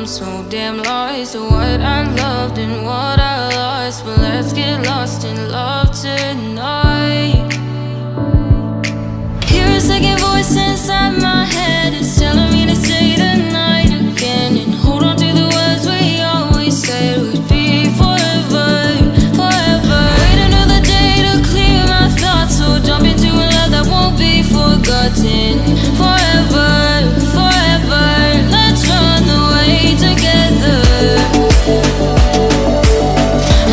so damn lost to what I loved and what I lost. But let's get lost in love tonight. Hear a second voice inside my head, it's telling me to stay the night again and hold on to the words we always said would be forever, forever. Wait another day to clear my thoughts, so jump into a love that won't be forgotten. Forever, forever, let's run away together.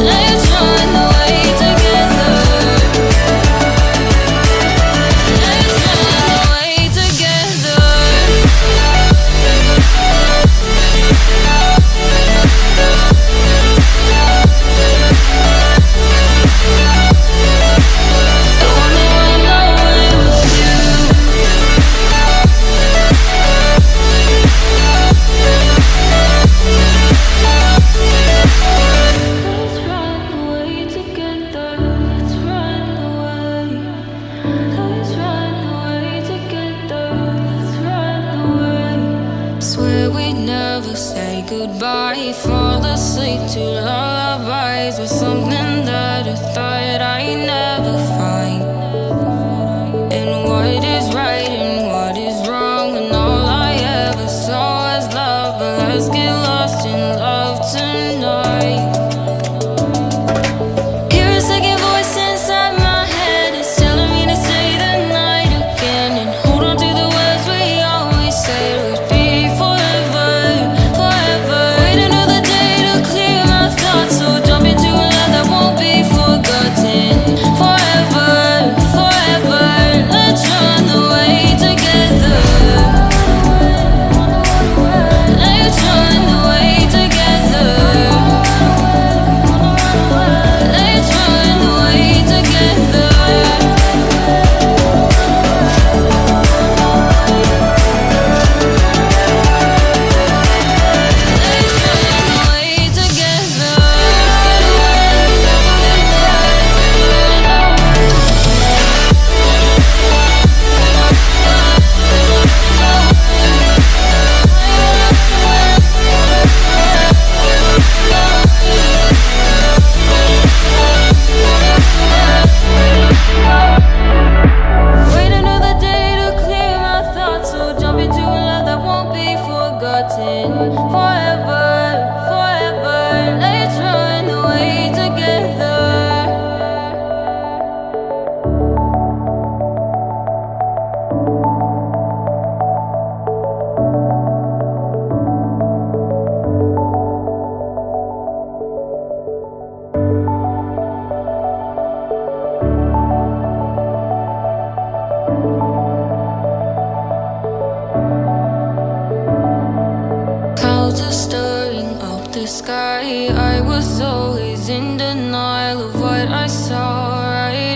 Let's run away together. Let's run away together. I wanna run away with you. Let's run away together. Let's run away. Let's run away together. Let's run away. Swear we'd never say goodbye. Fall asleep to lullabies with something that I thought I'd never find. And what is right and what is wrong, and all I ever saw was love. But let's get lost in love tonight. Hear a second voice inside my head, it's telling me to stay the night again and hold on to the words we always said would be forever, forever. Wait another day to clear my thoughts, so jump into a love that won't be forgotten. Forever, forever, let's run away together. Let's run away together. Let's run away together. Let's run away together. Wait another day to clear my thoughts, so jump into a love that won't be forgotten. Forever, forever, let's run away together. Clouds are stirring up the sky.